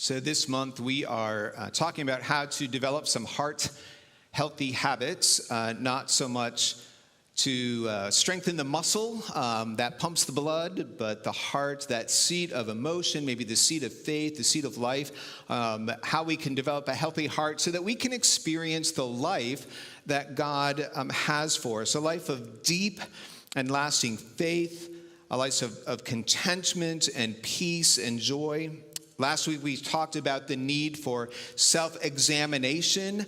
So this month we are talking about how to develop some heart-healthy habits, not so much to strengthen the muscle that pumps the blood, but the heart, that seat of emotion, maybe the seat of faith, the seat of life, how we can develop a healthy heart so that we can experience the life that God has for us, a life of deep and lasting faith, a life of contentment and peace and joy. Last week we talked about the need for self-examination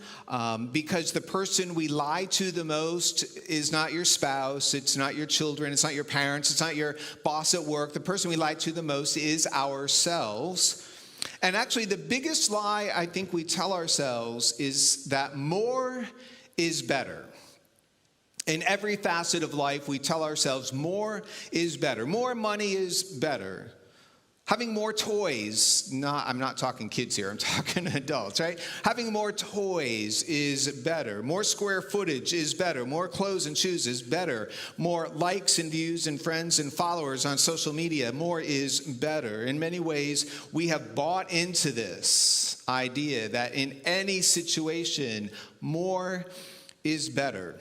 because the person we lie to the most is not your spouse, it's not your children, it's not your parents, it's not your boss at work. The person we lie to the most is ourselves. And actually the biggest lie I think we tell ourselves is that more is better. In every facet of life we tell ourselves more is better. More money is better. Having more toys, I'm not talking kids here, I'm talking adults, right? Having more toys is better. More square footage is better. More clothes and shoes is better. More likes and views and friends and followers on social media, more is better. In many ways, we have bought into this idea that in any situation, more is better.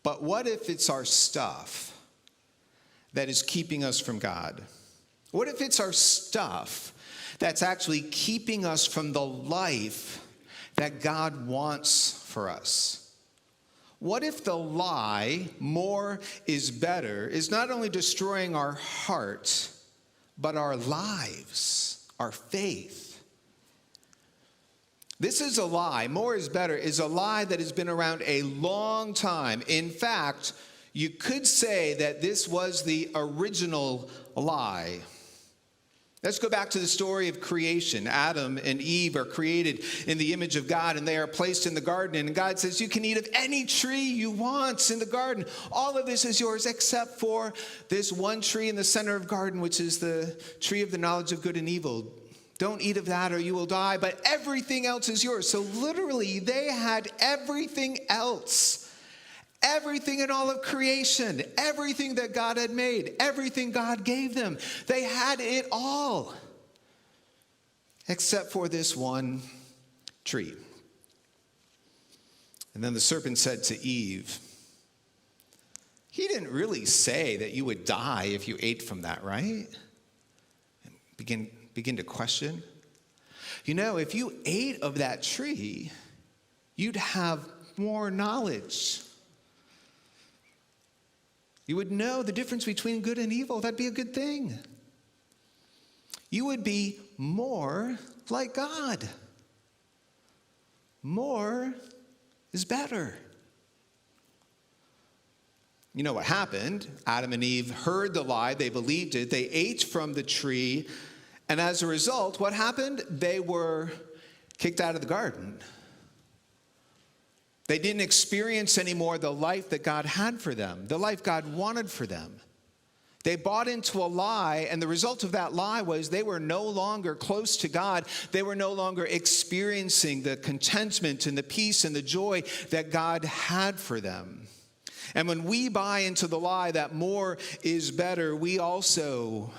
But what if it's our stuff that is keeping us from God? What if it's our stuff that's actually keeping us from the life that God wants for us? What if the lie, more is better, is not only destroying our heart, but our lives, our faith? This is a lie. More is better is a lie that has been around a long time. In fact, you could say that this was the original lie. Let's go back to the story of creation. Adam and Eve are created in the image of God, and they are placed in the garden. And God says, you can eat of any tree you want in the garden. All of this is yours except for this one tree in the center of the garden, which is the tree of the knowledge of good and evil. Don't eat of that or you will die, but everything else is yours. So literally, they had everything else. Everything in all of creation, everything that God had made, everything God gave them. They had it all, except for this one tree. And then the serpent said to Eve, he didn't really say that you would die if you ate from that, right? Begin to question. You know, if you ate of that tree, you'd have more knowledge. You would know the difference between good and evil. That'd be a good thing. You would be more like God. More is better. You know what happened? Adam and Eve heard the lie. They believed it. They ate from the tree. And as a result, what happened? They were kicked out of the garden. They didn't experience anymore the life that God had for them, the life God wanted for them. They bought into a lie, and the result of that lie was they were no longer close to God. They were no longer experiencing the contentment and the peace and the joy that God had for them. And when we buy into the lie that more is better, we also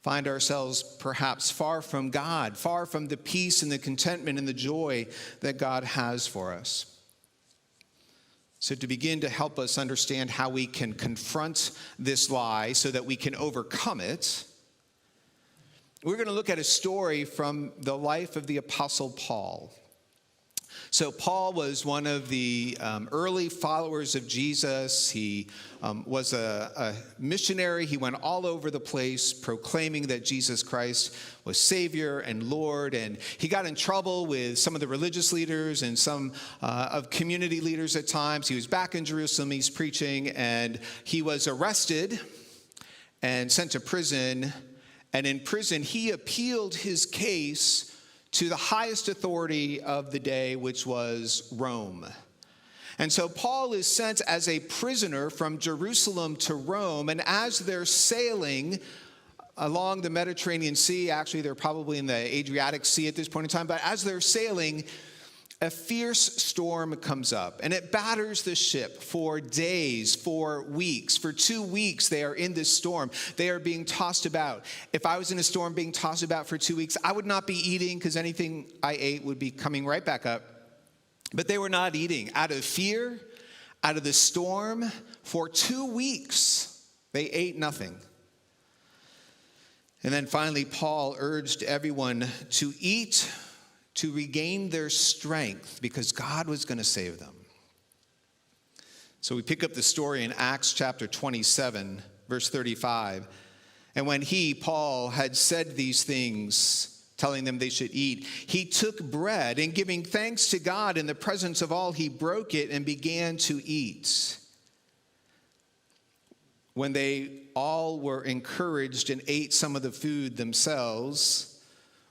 find ourselves perhaps far from God, far from the peace and the contentment and the joy that God has for us. So to begin to help us understand how we can confront this lie so that we can overcome it, we're going to look at a story from the life of the Apostle Paul. So Paul was one of the early followers of Jesus. He was a missionary. He went all over the place proclaiming that Jesus Christ was Savior and Lord. And he got in trouble with some of the religious leaders and some of community leaders at times. He was back in Jerusalem. He's preaching, and he was arrested and sent to prison. And in prison, he appealed his case to the highest authority of the day, which was Rome. And so Paul is sent as a prisoner from Jerusalem to Rome, and as they're sailing along the Mediterranean Sea, actually they're probably in the Adriatic Sea at this point in time, but as they're sailing, a fierce storm comes up, and it batters the ship for days, for weeks. For 2 weeks, they are in this storm. They are being tossed about. If I was in a storm being tossed about for 2 weeks, I would not be eating because anything I ate would be coming right back up. But they were not eating. Out of fear, out of the storm, for 2 weeks, they ate nothing. And then finally, Paul urged everyone to eat, to regain their strength, because God was going to save them. So we pick up the story in Acts chapter 27, verse 35. And when he, Paul, had said these things, telling them they should eat, he took bread, and giving thanks to God in the presence of all, he broke it and began to eat. When they all were encouraged and ate some of the food themselves,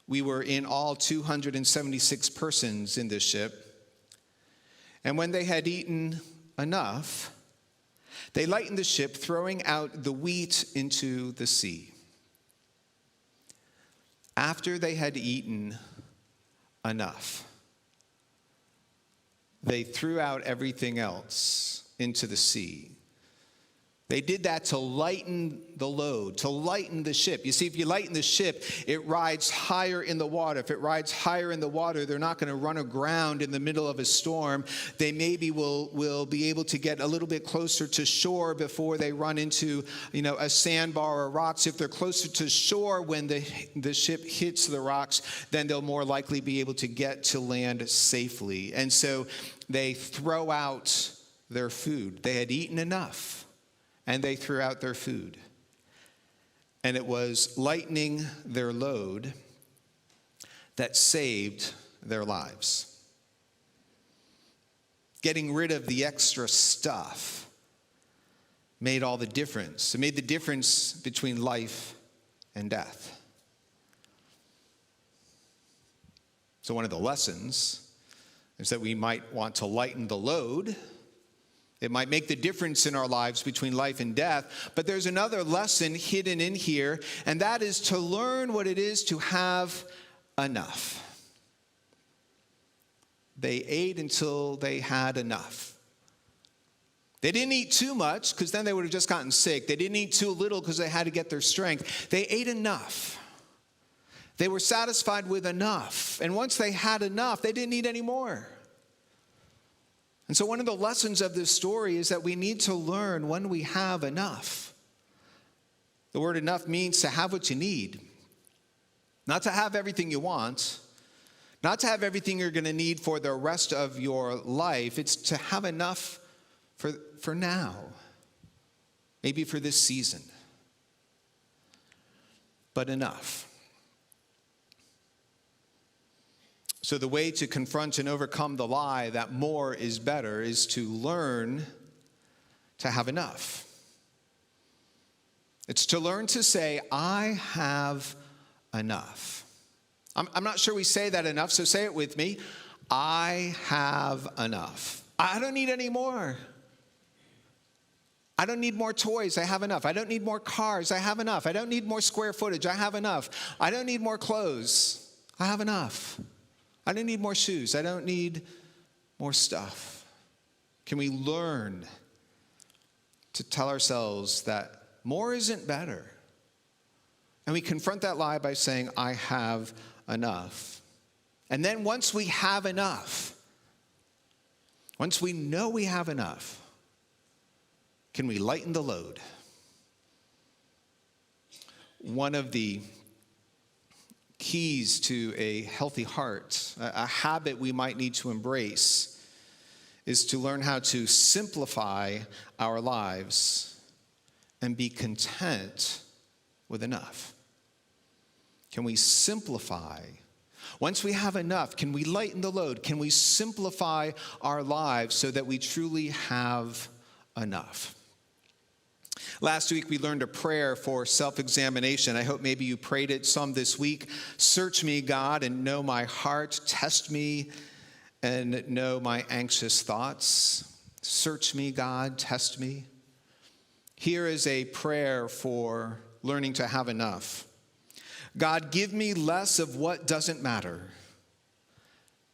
we were in all 276 persons in this ship. And when they had eaten enough, they lightened the ship, throwing out the wheat into the sea. After they had eaten enough, they threw out everything else into the sea. They did that to lighten the load, to lighten the ship. You see, if you lighten the ship, it rides higher in the water. If it rides higher in the water, they're not going to run aground in the middle of a storm. They maybe will be able to get a little bit closer to shore before they run into, a sandbar or rocks. If they're closer to shore when the ship hits the rocks, then they'll more likely be able to get to land safely. And so they throw out their food. They had eaten enough, and they threw out their food. And it was lightening their load that saved their lives. Getting rid of the extra stuff made all the difference. It made the difference between life and death. So one of the lessons is that we might want to lighten the load. It might make the difference in our lives between life and death. But there's another lesson hidden in here, and that is to learn what it is to have enough. They ate until they had enough. They didn't eat too much, because then they would have just gotten sick. They didn't eat too little because they had to get their strength. They ate enough. They were satisfied with enough. And once they had enough, they didn't need any more. And so one of the lessons of this story is that we need to learn when we have enough. The word enough means to have what you need. Not to have everything you want. Not to have everything you're going to need for the rest of your life. It's to have enough for now. Maybe for this season. But enough. So the way to confront and overcome the lie that more is better is to learn to have enough. It's to learn to say, I have enough. I'm not sure we say that enough, so say it with me. I have enough. I don't need any more. I don't need more toys. I have enough. I don't need more cars. I have enough. I don't need more square footage. I have enough. I don't need more clothes. I have enough. I don't need more shoes. I don't need more stuff. Can we learn to tell ourselves that more isn't better? And we confront that lie by saying, I have enough. And then once we have enough, once we know we have enough, can we lighten the load? One of the keys to a healthy heart, a habit we might need to embrace, is to learn how to simplify our lives and be content with enough. Can we simplify? Once we have enough, can we lighten the load? Can we simplify our lives so that we truly have enough? Last week, we learned a prayer for self-examination. I hope maybe you prayed it some this week. Search me, God, and know my heart. Test me and know my anxious thoughts. Search me, God, test me. Here is a prayer for learning to have enough. God, give me less of what doesn't matter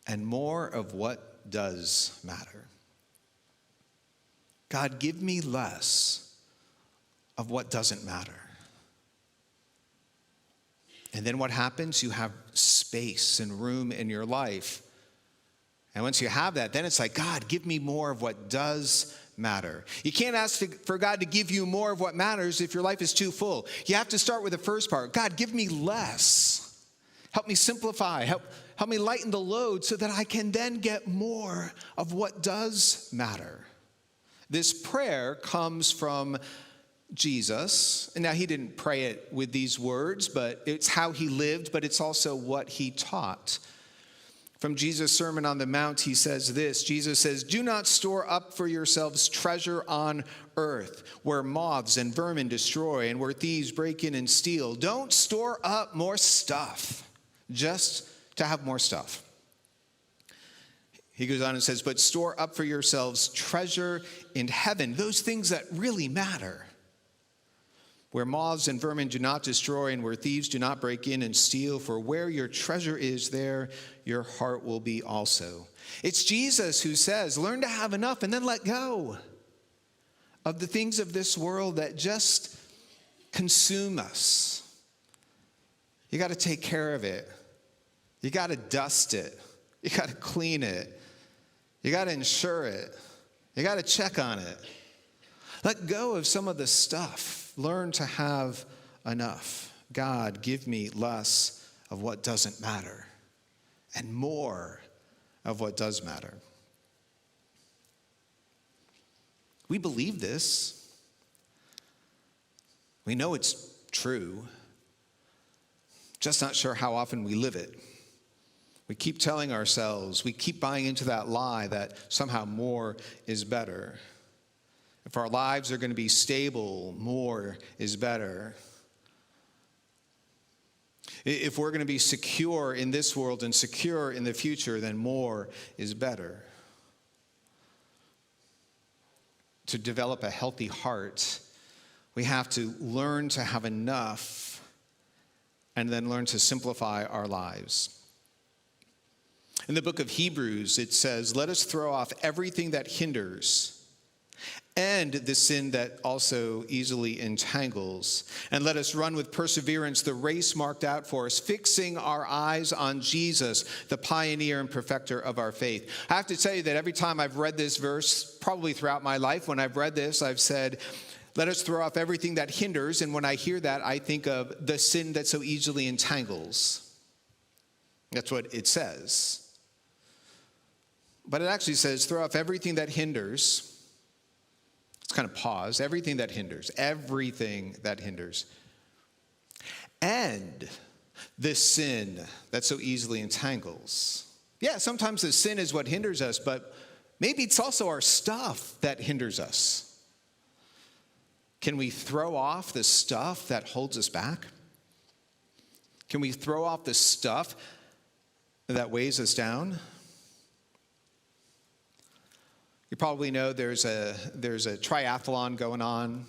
and more of what does matter. God, give me less of what doesn't matter. And then what happens? You have space and room in your life. And once you have that, then it's like, God, give me more of what does matter. You can't ask for God to give you more of what matters if your life is too full. You have to start with the first part. God, give me less. Help me simplify. Help me lighten the load so that I can then get more of what does matter. This prayer comes from Jesus. And now he didn't pray it with these words, but it's how he lived, but it's also what he taught. From Jesus' Sermon on the Mount, he says this. Jesus says, "Do not store up for yourselves treasure on earth, where moths and vermin destroy and where thieves break in and steal." Don't store up more stuff just to have more stuff. He goes on and says, "But store up for yourselves treasure in heaven," those things that really matter, "where moths and vermin do not destroy and where thieves do not break in and steal, for where your treasure is, there your heart will be also." It's Jesus who says, learn to have enough and then let go of the things of this world that just consume us. You got to take care of it. You got to dust it. You got to clean it. You got to insure it. You got to check on it. Let go of some of the stuff. Learn to have enough. God, give me less of what doesn't matter and more of what does matter. We believe this. We know it's true, just not sure how often we live it. We keep telling ourselves, we keep buying into that lie that somehow more is better. If our lives are going to be stable, more is better. If we're going to be secure in this world and secure in the future, then more is better. To develop a healthy heart, we have to learn to have enough and then learn to simplify our lives. In the book of Hebrews, it says, "Let us throw off everything that hinders and the sin that also easily entangles. And let us run with perseverance the race marked out for us, fixing our eyes on Jesus, the pioneer and perfecter of our faith." I have to tell you that every time I've read this verse, probably throughout my life, when I've read this, I've said, let us throw off everything that hinders. And when I hear that, I think of the sin that so easily entangles. That's what it says. But it actually says, throw off everything that hinders. Let's kind of pause. Everything that hinders. Everything that hinders. And the sin that so easily entangles. Yeah, sometimes the sin is what hinders us, but maybe it's also our stuff that hinders us. Can we throw off the stuff that holds us back? Can we throw off the stuff that weighs us down? You probably know there's a triathlon going on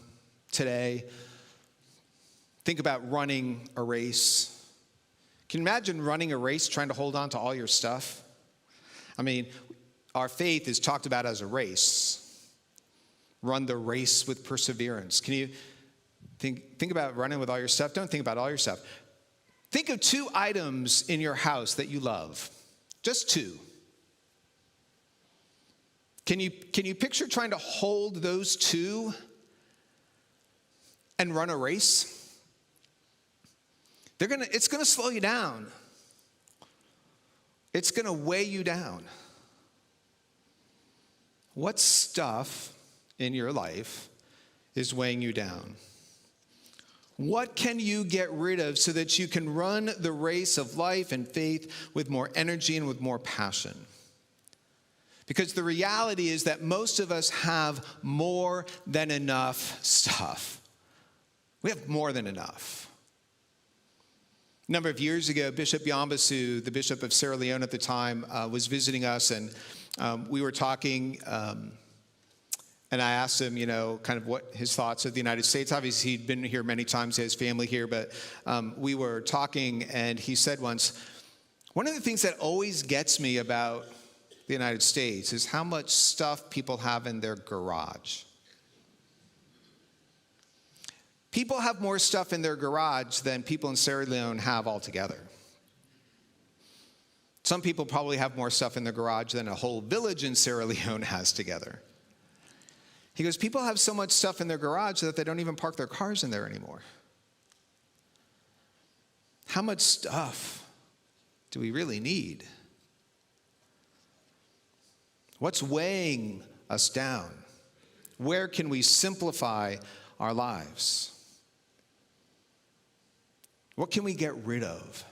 today. Think about running a race. Can you imagine running a race trying to hold on to all your stuff? I mean, our faith is talked about as a race. Run the race with perseverance. Can you think about running with all your stuff? Don't think about all your stuff. Think of 2 items in your house that you love. Just 2. Can you picture trying to hold those 2 and run a race? It's going to slow you down. It's going to weigh you down. What stuff in your life is weighing you down? What can you get rid of so that you can run the race of life and faith with more energy and with more passion? Because the reality is that most of us have more than enough stuff. We have more than enough. A number of years ago, Bishop Yambasu, the Bishop of Sierra Leone at the time, was visiting us, and we were talking, and I asked him, kind of what his thoughts of the United States. Obviously, he'd been here many times, he has family here, but we were talking, and he said once, One of the things that always gets me about the United States is how much stuff people have in their garage. People have more stuff in their garage than people in Sierra Leone have altogether. Some people probably have more stuff in their garage than a whole village in Sierra Leone has together. He goes, people have so much stuff in their garage that they don't even park their cars in there anymore. How much stuff do we really need? What's weighing us down? Where can we simplify our lives? What can we get rid of?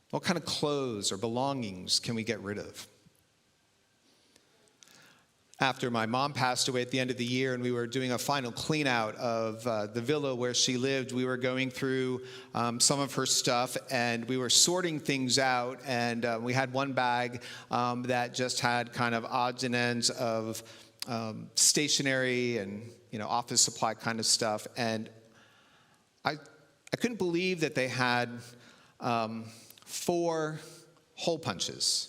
What kind of clothes or belongings can we get rid of? After my mom passed away at the end of the year and we were doing a final clean out of the villa where she lived, we were going through some of her stuff and we were sorting things out, and we had one bag that just had kind of odds and ends of stationery and office supply kind of stuff, and I couldn't believe that they had 4 hole punches.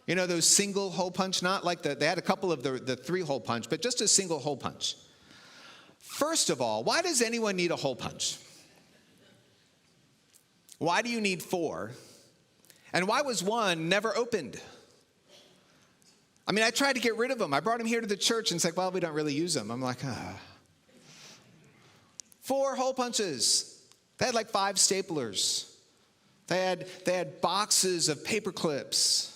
Those single hole punch, not like they had a couple of the 3 hole punch, but just a single hole punch. First of all, why does anyone need a hole punch? Why do you need 4? And why was one never opened? I tried to get rid of them. I brought them here to the church and it's like, well, we don't really use them. I'm like, 4 hole punches. They had like 5 staplers. They had boxes of paper clips.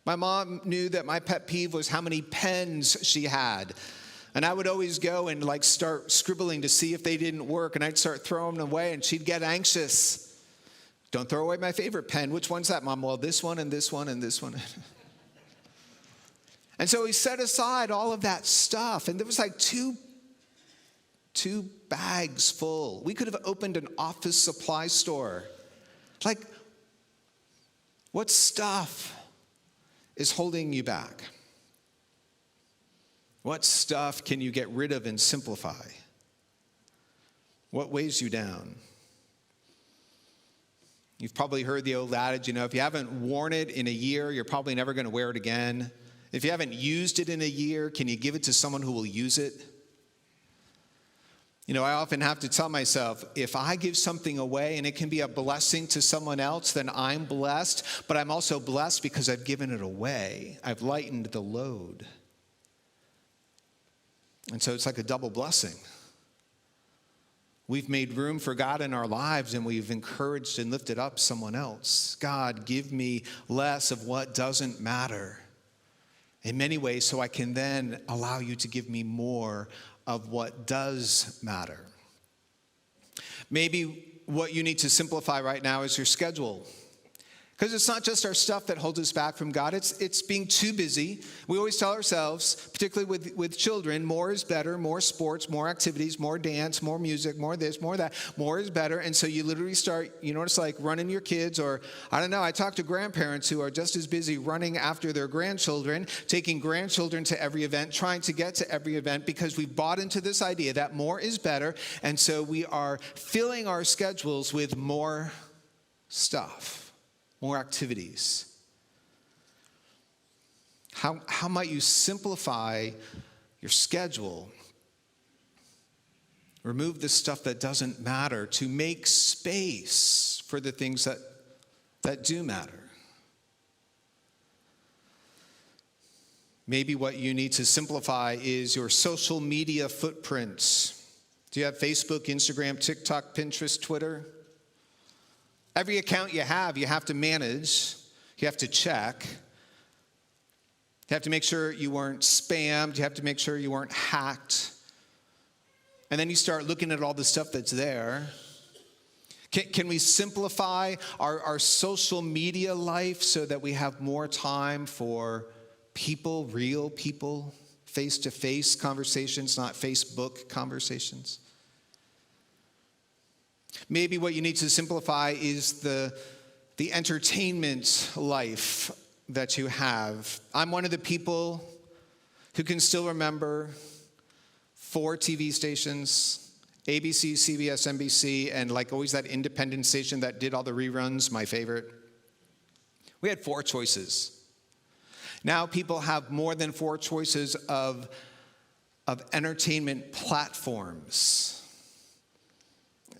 My mom knew that my pet peeve was how many pens she had. And I would always go and start scribbling to see if they didn't work, and I'd start throwing them away, and she'd get anxious. Don't throw away my favorite pen. Which one's that, Mom? Well, this one and this one and this one. And so we set aside all of that stuff, and there was like two bags full. We could have opened an office supply store. What stuff is holding you back? What stuff can you get rid of and simplify? What weighs you down? You've probably heard the old adage, if you haven't worn it in a year, you're probably never going to wear it again. If you haven't used it in a year, can you give it to someone who will use it? I often have to tell myself, if I give something away and it can be a blessing to someone else, then I'm blessed, but I'm also blessed because I've given it away. I've lightened the load. And so it's like a double blessing. We've made room for God in our lives, and we've encouraged and lifted up someone else. God, give me less of what doesn't matter in many ways so I can then allow you to give me more of what does matter. Maybe what you need to simplify right now is your schedule. Because it's not just our stuff that holds us back from God. It's being too busy. We always tell ourselves, particularly with children, more is better, more sports, more activities, more dance, more music, more this, more that. More is better. And so you literally start, it's like running your kids, or I don't know, I talk to grandparents who are just as busy running after their grandchildren, taking grandchildren to every event, trying to get to every event, because we've bought into this idea that more is better. And so we are filling our schedules with more stuff. More activities. How might you simplify your schedule? Remove the stuff that doesn't matter to make space for the things that do matter. Maybe what you need to simplify is your social media footprints. Do you have Facebook, Instagram, TikTok, Pinterest, Twitter? Every account you have to manage. You have to check. You have to make sure you weren't spammed. You have to make sure you weren't hacked. And then you start looking at all the stuff that's there. Can we simplify our social media life so that we have more time for people, real people, face-to-face conversations, not Facebook conversations? Maybe what you need to simplify is the entertainment life that you have. I'm one of the people who can still remember 4 TV stations ABC, CBS, NBC, and like always that independent station that did all the reruns, my favorite. We had 4 choices. Now people have more than 4 choices of entertainment platforms.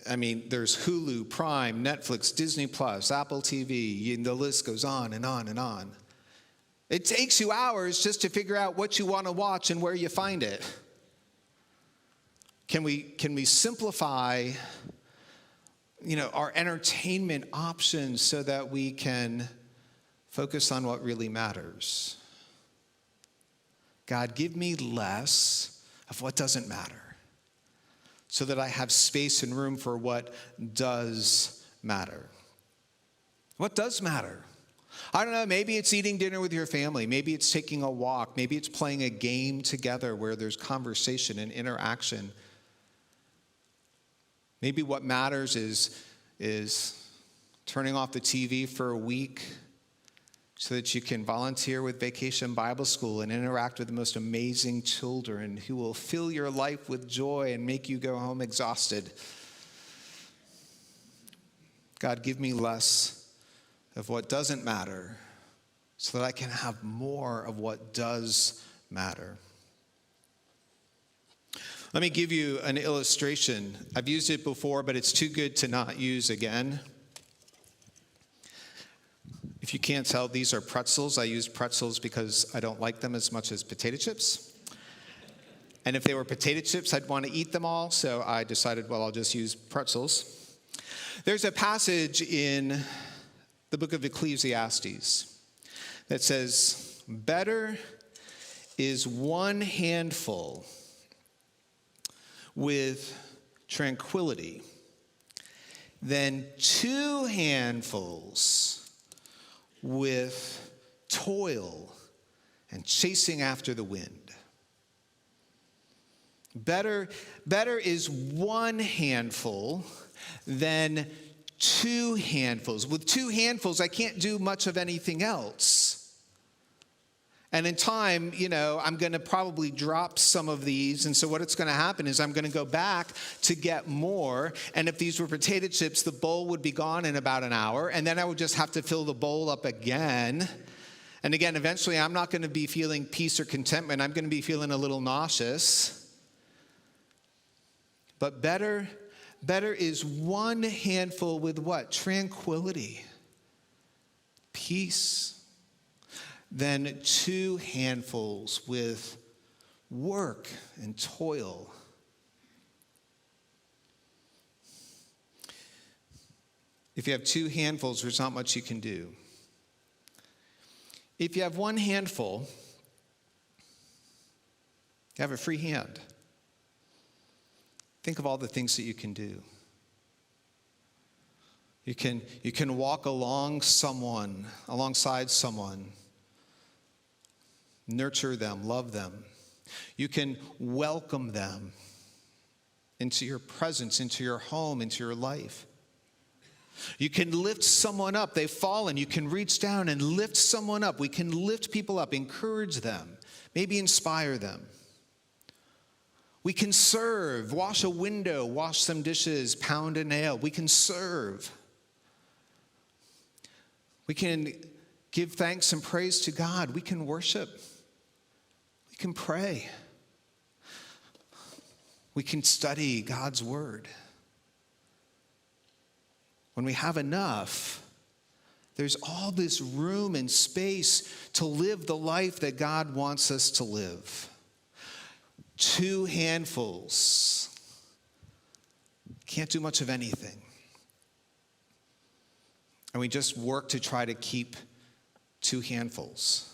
I mean, there's Hulu, Prime, Netflix, Disney Plus, Apple TV, and the list goes on and on and on. It takes you hours just to figure out what you want to watch and where you find it. Can we simplify, our entertainment options so that we can focus on what really matters? God, give me less of what doesn't matter so that I have space and room for what does matter. What does matter? I don't know, maybe it's eating dinner with your family. Maybe it's taking a walk. Maybe it's playing a game together where there's conversation and interaction. Maybe what matters is turning off the TV for a week so that you can volunteer with Vacation Bible School and interact with the most amazing children who will fill your life with joy and make you go home exhausted. God, give me less of what doesn't matter so that I can have more of what does matter. Let me give you an illustration. I've used it before, but it's too good to not use again. If you can't tell, these are pretzels. I use pretzels because I don't like them as much as potato chips. And if they were potato chips, I'd want to eat them all, so I decided, well, I'll just use pretzels. There's a passage in the book of Ecclesiastes that says, better is one handful with tranquility than 2 handfuls with toil and chasing after the wind. Better is 1 handful than 2 handfuls. With 2 handfuls, I can't do much of anything else. And in time, I'm going to probably drop some of these. And so what's going to happen is I'm going to go back to get more. And if these were potato chips, the bowl would be gone in about an hour. And then I would just have to fill the bowl up again. And again, eventually, I'm not going to be feeling peace or contentment. I'm going to be feeling a little nauseous. But better is 1 handful with what? Tranquility, peace, than 2 handfuls with work and toil. If you have 2 handfuls, there's not much you can do. If you have 1 handful, you have a free hand. Think of all the things that you can do. You can walk alongside someone, nurture them, love them. You can welcome them into your presence, into your home, into your life. You can lift someone up. They've fallen. You can reach down and lift someone up. We can lift people up, encourage them, maybe inspire them. We can serve, wash a window, wash some dishes, pound a nail. We can serve. We can give thanks and praise to God. We can worship. We can pray. We can study God's word. When we have enough, there's all this room and space to live the life that God wants us to live. 2 handfuls. Can't do much of anything. And we just work to try to keep 2 handfuls.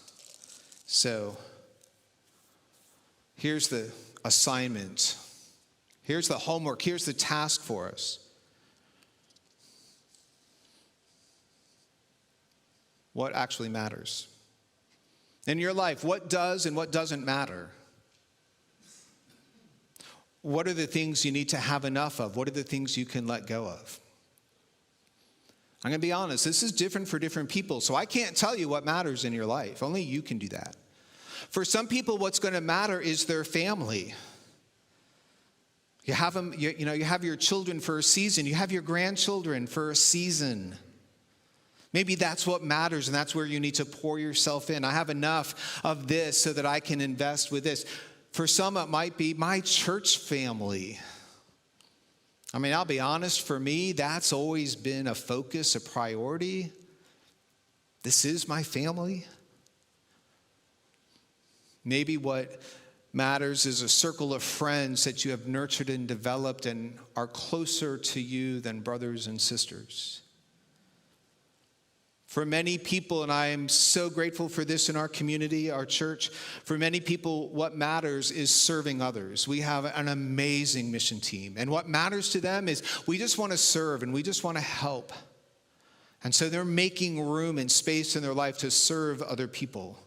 So here's the assignment. Here's the homework. Here's the task for us. What actually matters? In your life, what does and what doesn't matter? What are the things you need to have enough of? What are the things you can let go of? I'm going to be honest, this is different for different people, so I can't tell you what matters in your life. Only you can do that. For some people, what's going to matter is their family. You have them, you have your children for a season. You have your grandchildren for a season. Maybe that's what matters, and that's where you need to pour yourself in. I have enough of this so that I can invest with this. For some, it might be my church family. I mean, I'll be honest, for me, that's always been a focus, a priority. This is my family. Maybe what matters is a circle of friends that you have nurtured and developed and are closer to you than brothers and sisters. For many people, and I am so grateful for this in our community, our church, for many people, what matters is serving others. We have an amazing mission team, and what matters to them is we just want to serve and we just want to help. And so they're making room and space in their life to serve other people.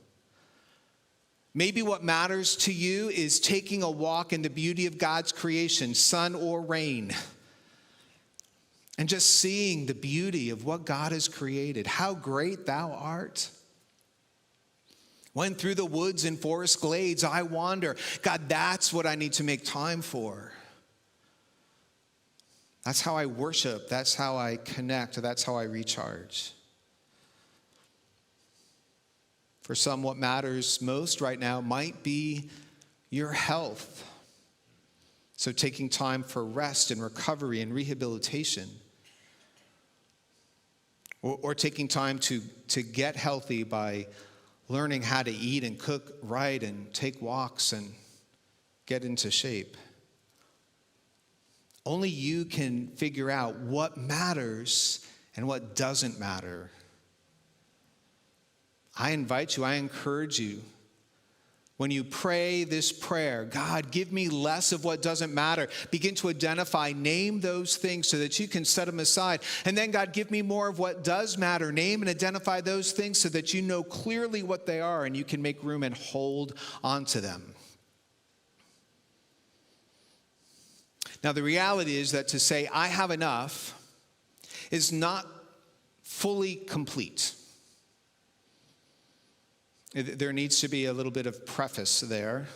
Maybe what matters to you is taking a walk in the beauty of God's creation, sun or rain, and just seeing the beauty of what God has created. How great thou art. When through the woods and forest glades I wander, God, that's what I need to make time for. That's how I worship. That's how I connect. That's how I recharge. For some, what matters most right now might be your health. So taking time for rest and recovery and rehabilitation. Or taking time to get healthy by learning how to eat and cook right and take walks and get into shape. Only you can figure out what matters and what doesn't matter. I invite you, I encourage you, when you pray this prayer, God, give me less of what doesn't matter. Begin to identify, name those things so that you can set them aside. And then, God, give me more of what does matter. Name and identify those things so that you know clearly what they are and you can make room and hold onto them. Now, the reality is that to say, I have enough, is not fully complete. There needs to be a little bit of preface there.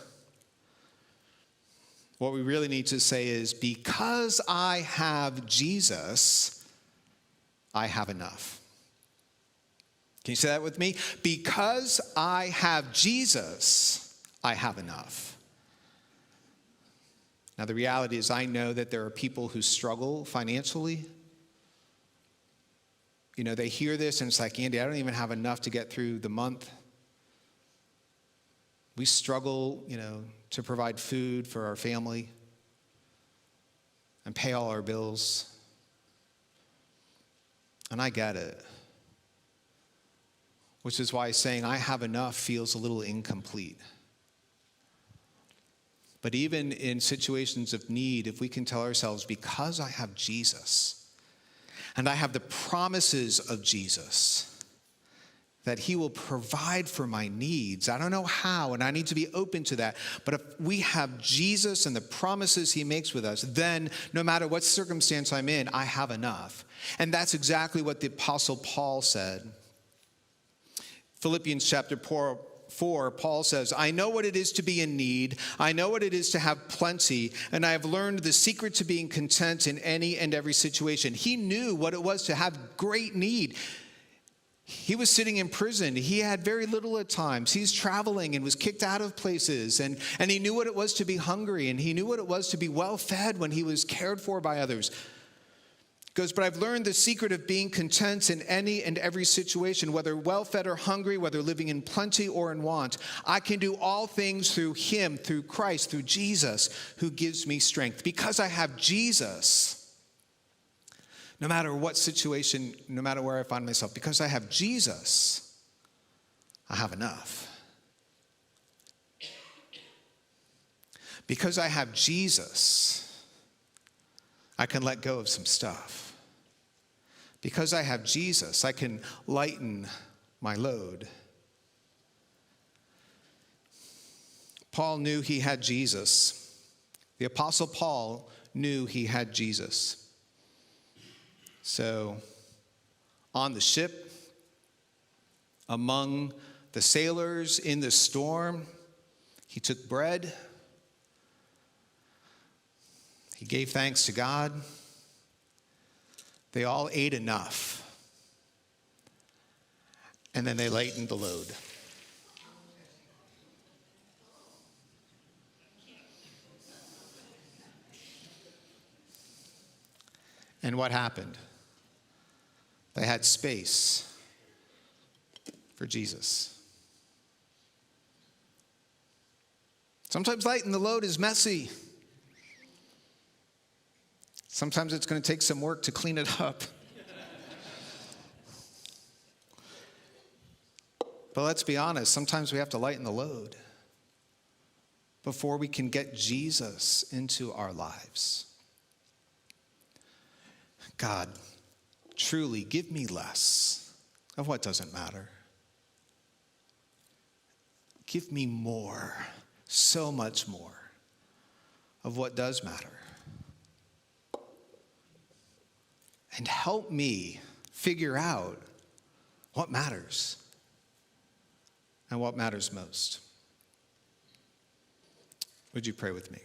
What we really need to say is, because I have Jesus, I have enough. Can you say that with me? Because I have Jesus, I have enough. Now, the reality is I know that there are people who struggle financially. You know, they hear this and it's like, Andy, I don't even have enough to get through the month. We struggle, to provide food for our family and pay all our bills. And I get it. Which is why saying I have enough feels a little incomplete. But even in situations of need, if we can tell ourselves, because I have Jesus, and I have the promises of Jesus, that he will provide for my needs. I don't know how, and I need to be open to that. But if we have Jesus and the promises he makes with us, then no matter what circumstance I'm in, I have enough. And that's exactly what the Apostle Paul said. Philippians chapter 4, Paul says, I know what it is to be in need. I know what it is to have plenty. And I have learned the secret to being content in any and every situation. He knew what it was to have great need. He was sitting in prison. He had very little at times. He's traveling and was kicked out of places. And he knew what it was to be hungry. And he knew what it was to be well fed when he was cared for by others. He goes, but I've learned the secret of being content in any and every situation, whether well fed or hungry, whether living in plenty or in want. I can do all things through him, through Christ, through Jesus, who gives me strength. Because I have Jesus, no matter what situation, no matter where I find myself, because I have Jesus, I have enough. Because I have Jesus, I can let go of some stuff. Because I have Jesus, I can lighten my load. Paul knew he had Jesus. The Apostle Paul knew he had Jesus. So, on the ship, among the sailors in the storm, he took bread, He gave thanks to God. They all ate enough. And then they lightened the load. And what happened? They had space for Jesus. Sometimes lighten the load is messy. Sometimes it's going to take some work to clean it up. But let's be honest, sometimes we have to lighten the load before we can get Jesus into our lives. God, truly give me less of what doesn't matter. Give me more, so much more of what does matter. And help me figure out what matters and what matters most. Would you pray with me?